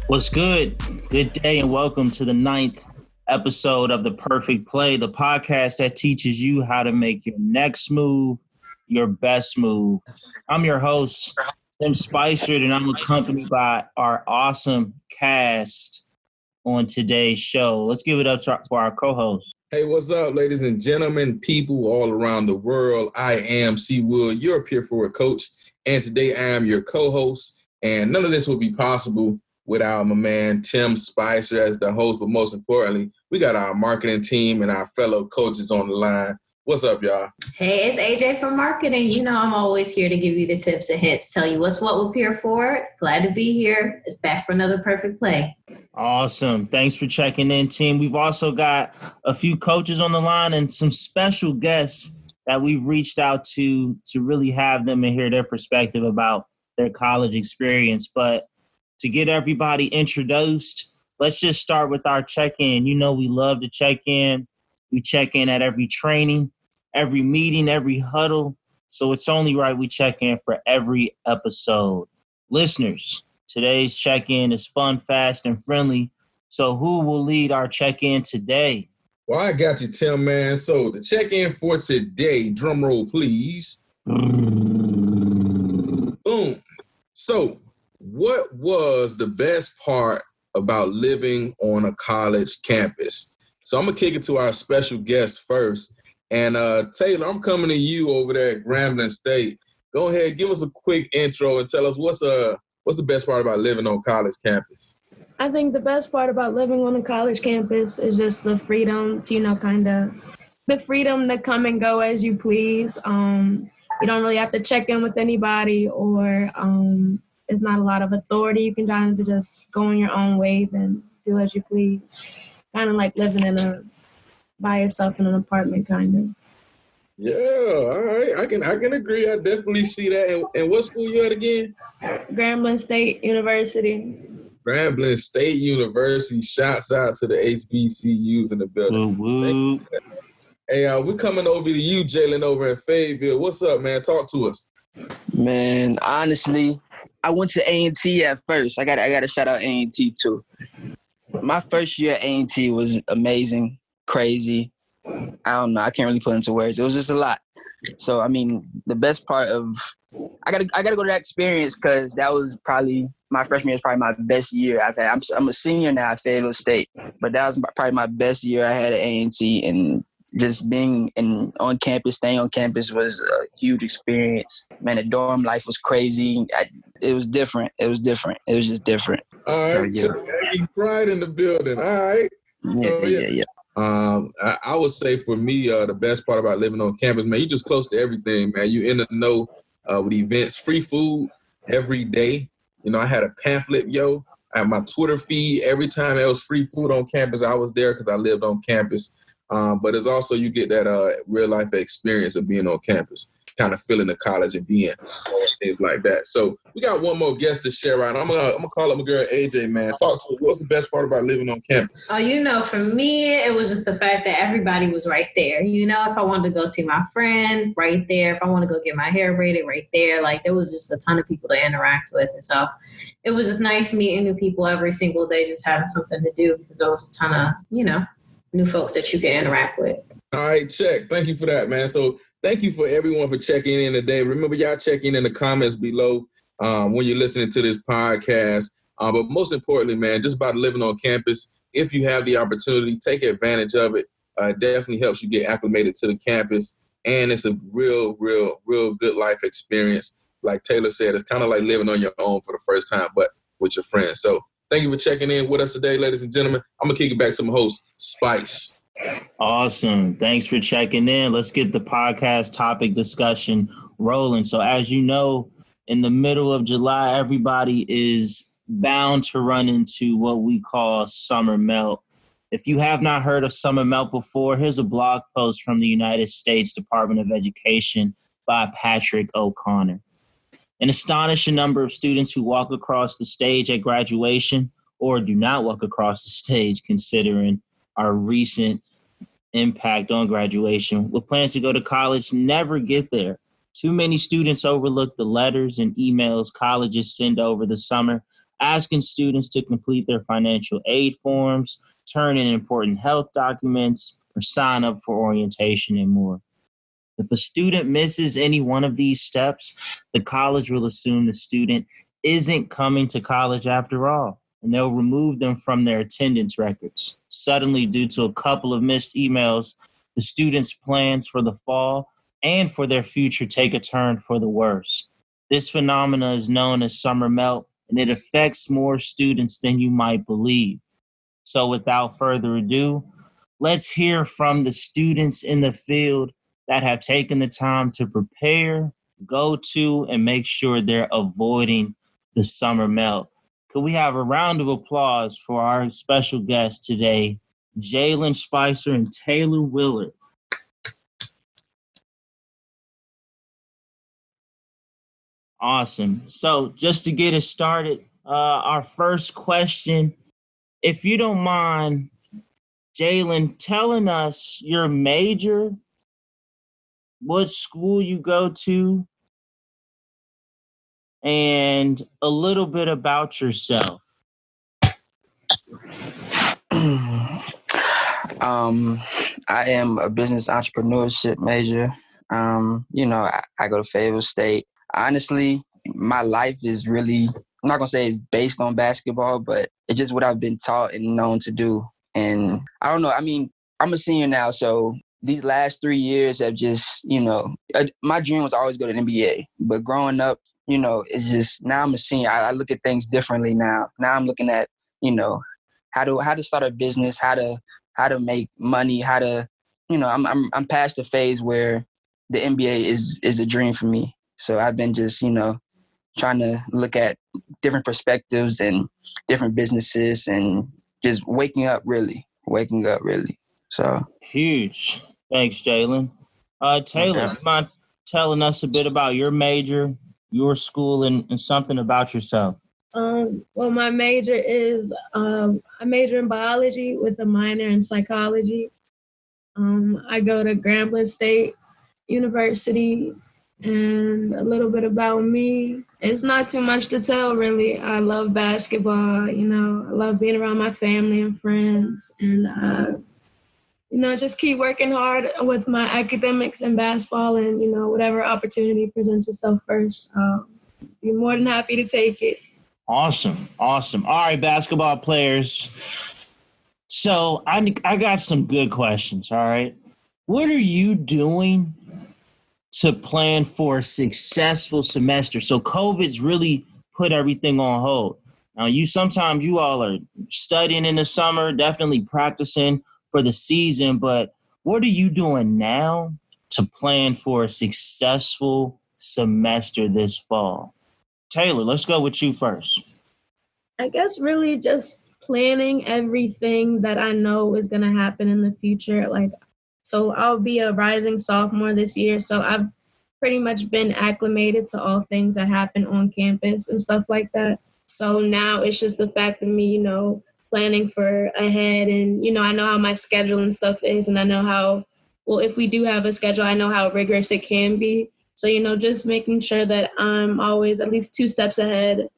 What's good? Good day and welcome to the 9th episode of The Perfect Play, the podcast that teaches you how to make your next move your best move. I'm your host, Tim Spicer, and I'm accompanied by our awesome cast on today's show. Let's give it up for our co-host. Hey, what's up, ladies and gentlemen, people all around the world? I am C. Wood, your PeerForward Coach, and today I am your co-host, and none of this would be possible without my man Tim Spicer as the host, but most importantly, we got our marketing team and our fellow coaches on the line. What's up, y'all? Hey, it's AJ from marketing. You know I'm always here to give you the tips and hints, tell you what's what with PeerForward. Glad to be here. It's back for another perfect play. Awesome. Thanks for checking in, team. We've also got a few coaches on the line and some special guests that we've reached out to really have them and hear their perspective about their college experience. But to get everybody introduced, let's just start with our check-in. You know we love to check in. We check in at every training, every meeting, every huddle. So it's only right we check in for every episode. Listeners, today's check-in is fun, fast, and friendly. So who will lead our check-in today? Well, I got you, Tim, man. So the check-in for today, drum roll, please. Boom. So what was the best part about living on a college campus? So I'm going to kick it to our special guest first. And Tae'lor, I'm coming to you over there at Grambling State. Go ahead, give us a quick intro and tell us what's the best part about living on college campus? I think the best part about living on a college campus is just the freedom to, the freedom to come and go as you please. You don't really have to check in with anybody or there's not a lot of authority. You can kind of just go on your own wave and do as you please. Kind of like living by yourself in an apartment, kind of. Yeah, all right. I can agree. I definitely see that. And what school you at again? Grambling State University. Grambling State University. Shouts out to the HBCUs in the building. Woo-woo. Hey, we're coming over to you, Jalen, over in Fayetteville. What's up, man? Talk to us. Man, honestly, I went to A&T at first. I got to shout out A&T too. My first year at A&T was amazing, crazy. I don't know. I can't really put into words. It was just a lot. So, I mean, the best part of I gotta go to that experience because that was probably my freshman year is probably my best year I've had. I'm a senior now at Fayetteville State, but that was probably my best year I had at A&T, and just being on campus, staying on campus was a huge experience. Man, the dorm life was crazy. It was different. It was just different. All right, so pride in the building. All right. Yeah. I would say for me, the best part about living on campus, man, you just close to everything, man. You in the know with events, free food every day. You know, I had a pamphlet, I had my Twitter feed. Every time there was free food on campus, I was there because I lived on campus. But it's also you get that real life experience of being on campus, kind of feeling the college and being things like that. So we got one more guest to share out. I'm gonna call up my girl AJ, man. Talk to us. What's the best part about living on campus? Oh, for me, it was just the fact that everybody was right there. If I wanted to go see my friend, right there. If I want to go get my hair braided, right there. Like there was just a ton of people to interact with, and so it was just nice meeting new people every single day, just having something to do because there was a ton of new folks that you can interact with. All right, check. Thank you for that, man. So thank you for everyone for checking in today. Remember, y'all checking in the comments below when you're listening to this podcast. But most importantly, man, just about living on campus. If you have the opportunity, take advantage of it. It definitely helps you get acclimated to the campus. And it's a real good life experience. Like Tae'lor said, it's kind of like living on your own for the first time, but with your friends. So thank you for checking in with us today, ladies and gentlemen. I'm going to kick it back to my host, Spice. Awesome. Thanks for checking in. Let's get the podcast topic discussion rolling. So as you know, in the middle of July, everybody is bound to run into what we call summer melt. If you have not heard of summer melt before, here's a blog post from the United States Department of Education by Patrick O'Connor. An astonishing number of students who walk across the stage at graduation or do not walk across the stage, considering our recent impact on graduation, with plans to go to college, never get there. Too many students overlook the letters and emails colleges send over the summer, asking students to complete their financial aid forms, turn in important health documents, or sign up for orientation and more. If a student misses any one of these steps, the college will assume the student isn't coming to college after all, and they'll remove them from their attendance records. Suddenly, due to a couple of missed emails, the students' plans for the fall and for their future take a turn for the worse. This phenomena is known as summer melt, and it affects more students than you might believe. So without further ado, let's hear from the students in the field that have taken the time to prepare, go to, and make sure they're avoiding the summer melt. Could we have a round of applause for our special guests today, Jalen Spicer and Tae'lor Willard? Awesome. So just to get us started, our first question, if you don't mind, Jalen, telling us your major, what school you go to, and a little bit about yourself. I am a business entrepreneurship major. I go to Fayetteville State. Honestly, my life is really, I'm not going to say it's based on basketball, but it's just what I've been taught and known to do. And I don't know, I mean, I'm a senior now, so these last 3 years have just, my dream was always go to the NBA. But growing up, it's just, now I'm a senior. I look at things differently now. Now I'm looking at, how to start a business, how to make money, how to, I'm past the phase where the NBA is a dream for me. So I've been just, trying to look at different perspectives and different businesses and just waking up really. So Huge. Thanks, Jalen. Tae'lor, you mind telling us a bit about your major, your school, and something about yourself? Well, my major is I major in biology with a minor in psychology. I go to Grambling State University, and a little bit about me. It's not too much to tell, really. I love basketball. I love being around my family and friends, and just keep working hard with my academics and basketball, and whatever opportunity presents itself first. Be more than happy to take it. Awesome. All right, basketball players. So I got some good questions, all right? What are you doing to plan for a successful semester? So COVID's really put everything on hold. Now, sometimes you all are studying in the summer, definitely practicing for the season, but what are you doing now to plan for a successful semester this fall? Tae'lor, let's go with you first. I guess really just planning everything that I know is going to happen in the future. So I'll be a rising sophomore this year. So I've pretty much been acclimated to all things that happen on campus and stuff like that. So now it's just the fact of me, planning for ahead. And, I know how my schedule and stuff is. And I know how, if we do have a schedule, I know how rigorous it can be. So, just making sure that I'm always at least 2 steps ahead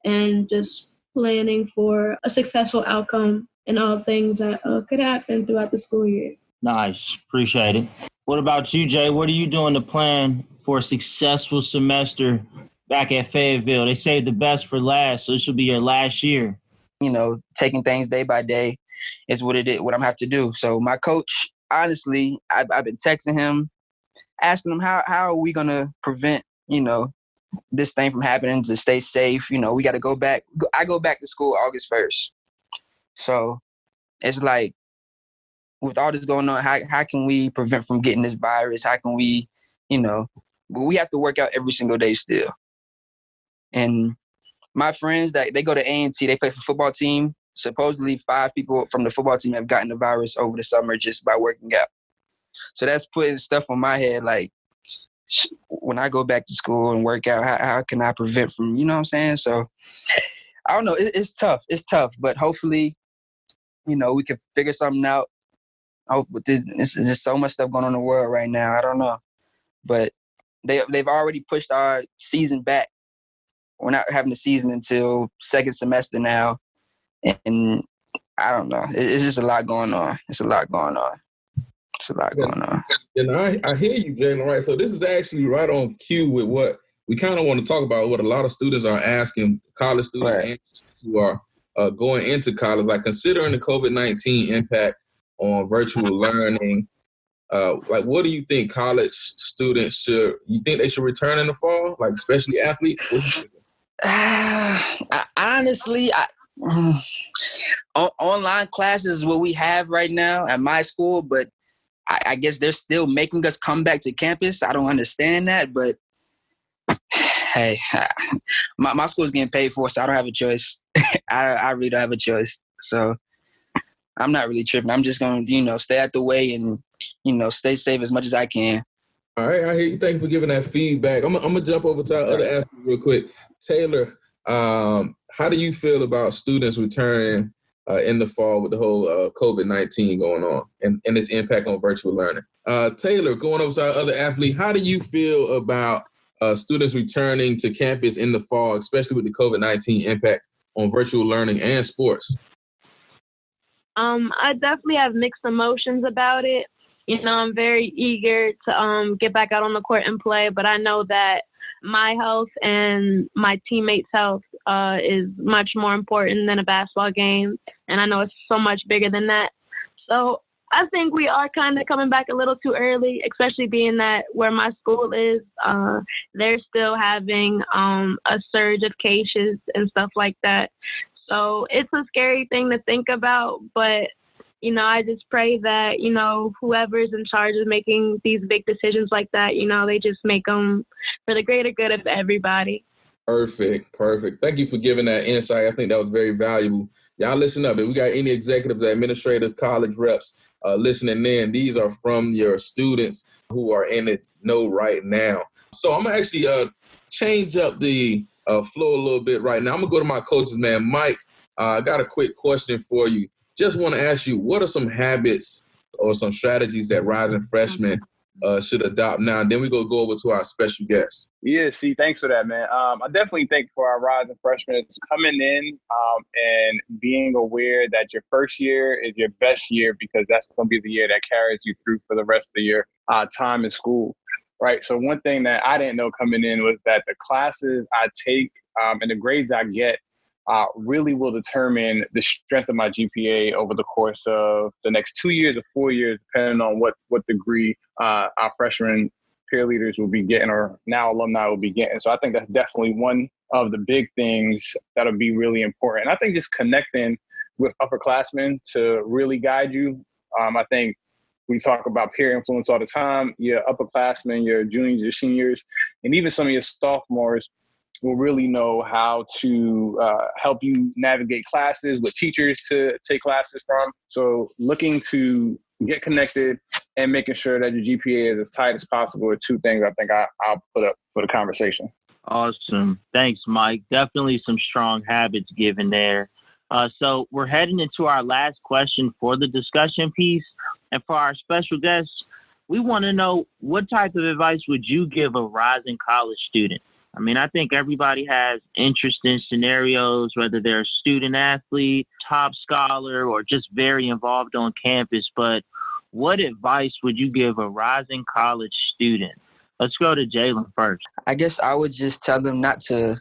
and just planning for a successful outcome and all things that could happen throughout the school year. Nice. Appreciate it. What about you, Jay? What are you doing to plan for a successful semester back at Fayetteville? They say the best for last, so this will be your last year. Taking things day by day is what I'm going to have to do. So my coach, honestly, I've been texting him, asking him how are we going to prevent, this thing from happening, to stay safe. We got to go back. I go back to school August 1st. So it's like, with all this going on, how can we prevent from getting this virus? How can we, we have to work out every single day still. And my friends that they go to A&T, they play for football team. Supposedly 5 people from the football team have gotten the virus over the summer just by working out. So that's putting stuff on my head. Like, when I go back to school and work out, how can I prevent from, you know what I'm saying? So I don't know. It's tough. But hopefully, we can figure something out. But there's just so much stuff going on in the world right now. I don't know. But they've already pushed our season back we're not having the season until second semester now. And I don't know. It's just a lot going on. It's a lot going on. And I hear you, Jalen, right? So this is actually right on cue with what we kind of want to talk about, what a lot of students are asking, college students Right. and who are going into college, like considering the COVID-19 impact on virtual learning. Like, what do you think college students you think they should return in the fall, like especially athletes? Honestly, online classes is what we have right now at my school, but I guess they're still making us come back to campus. I don't understand that, but hey, my school's getting paid for, so I don't have a choice. I really don't have a choice. So I'm not really tripping. I'm just going to, stay out the way and, stay safe as much as I can. All right, I hear you. Thank you for giving that feedback. I'm gonna jump over to our other athlete real quick. Tae'lor, how do you feel about students returning in the fall with the whole COVID-19 going on and its impact on virtual learning? Tae'lor, going over to our other athlete, how do you feel about students returning to campus in the fall, especially with the COVID-19 impact on virtual learning and sports? I definitely have mixed emotions about it. I'm very eager to get back out on the court and play, but I know that my health and my teammates' health is much more important than a basketball game, and I know it's so much bigger than that. So I think we are kind of coming back a little too early, especially being that where my school is, they're still having a surge of cases and stuff like that. So it's a scary thing to think about, but I just pray that, whoever's in charge of making these big decisions like that, they just make them for the greater good of everybody. Perfect. Thank you for giving that insight. I think that was very valuable. Y'all listen up. If we got any executives, administrators, college reps listening in, these are from your students who are in it know right now. So I'm going to actually change up the flow a little bit right now. I'm going to go to my coaches, man. Mike, I got a quick question for you. Just want to ask you, what are some habits or some strategies that rising freshmen should adopt now? And then we go over to our special guest. Yeah, thanks for that, man. I definitely think for our rising freshmen, it's coming in and being aware that your first year is your best year because that's going to be the year that carries you through for the rest of your time in school, right? So one thing that I didn't know coming in was that the classes I take and the grades I get really will determine the strength of my GPA over the course of the next 2 years or 4 years, depending on what degree our freshman peer leaders will be getting or now alumni will be getting. So I think that's definitely one of the big things that'll be really important. And I think just connecting with upperclassmen to really guide you. I think we talk about peer influence all the time. Your upperclassmen, your juniors, your seniors, and even some of your sophomores will really know how to help you navigate classes, what teachers to take classes from. So looking to get connected and making sure that your GPA is as tight as possible are two things I think I'll put up for the conversation. Awesome. Thanks, Mike. Definitely some strong habits given there. So we're heading into our last question for the discussion piece. And for our special guests, we want to know, what type of advice would you give a rising college student? I mean, I think everybody has interesting scenarios, whether they're a student athlete, top scholar, or just very involved on campus. But what advice would you give a rising college student? Let's go to Jalen first. I guess I would just tell them not to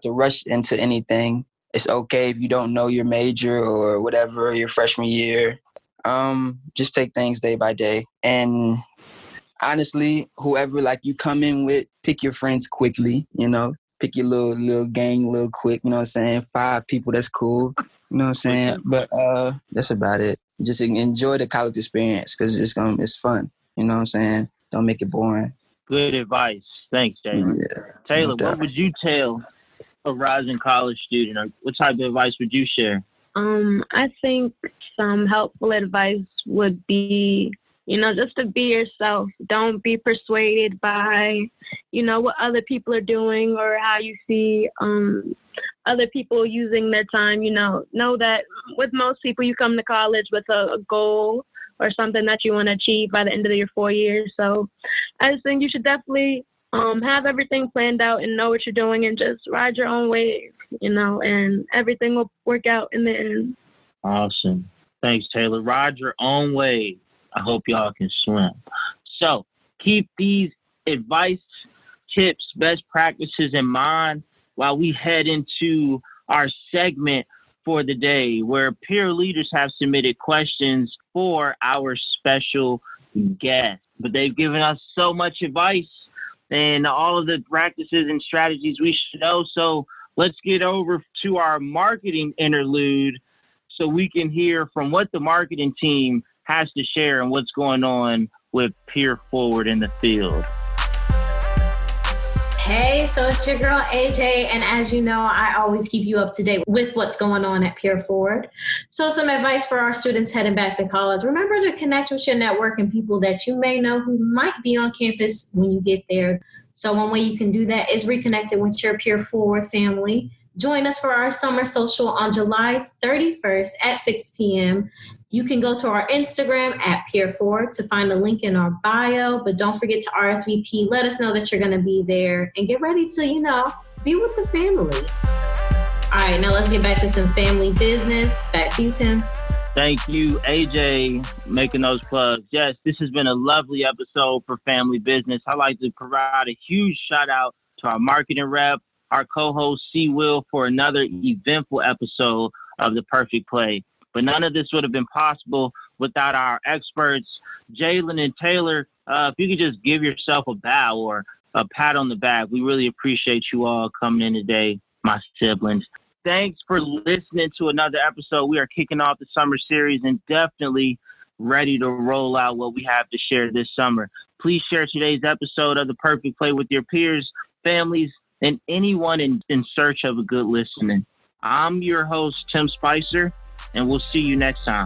rush into anything. It's okay if you don't know your major or whatever your freshman year. Just take things day by day. And honestly, whoever you come in with, pick your friends quickly, pick your little gang real quick, you know what I'm saying? 5 people, that's cool, you know what I'm saying? But that's about it. Just enjoy the college experience because it's fun, you know what I'm saying? Don't make it boring. Good advice. Thanks, Jalen. Yeah, Tae'lor, no what would you tell a rising college student, or what type of advice would you share? I think some helpful advice would be, just to be yourself. Don't be persuaded by, what other people are doing or how you see other people using their time. Know that with most people, you come to college with a goal or something that you want to achieve by the end of your 4 years. So I just think you should definitely have everything planned out and know what you're doing and just ride your own wave, and everything will work out in the end. Awesome. Thanks, Tae'lor. Ride your own wave. I hope y'all can swim. So keep these advice, tips, best practices in mind while we head into our segment for the day, where peer leaders have submitted questions for our special guest. But they've given us so much advice and all of the practices and strategies we should know. So let's get over to our marketing interlude so we can hear from what the marketing team has to share and what's going on with PeerForward in the field. Hey, so it's your girl AJ, and as you know, I always keep you up to date with what's going on at PeerForward. So some advice for our students heading back to college. Remember to connect with your network and people that you may know who might be on campus when you get there. So one way you can do that is reconnecting with your PeerForward family. Join us for our summer social on July 31st at 6 p.m. You can go to our Instagram at PeerForward to find the link in our bio, but don't forget to RSVP. Let us know that you're going to be there and get ready to, be with the family. All right, now let's get back to some family business. Back to you, Tim. Thank you, AJ, making those plugs. Yes, this has been a lovely episode for family business. I'd like to provide a huge shout out to our marketing rep, our co-host C. Will, for another eventful episode of The Perfect Play. But none of this would have been possible without our experts, Jalen and Tae'lor. If you could just give yourself a bow or a pat on the back, we really appreciate you all coming in today, my siblings. Thanks for listening to another episode. We are kicking off the summer series and definitely ready to roll out what we have to share this summer. Please share today's episode of The Perfect Play with your peers, families, and anyone in search of a good listening. I'm your host, Tim Spicer, and we'll see you next time.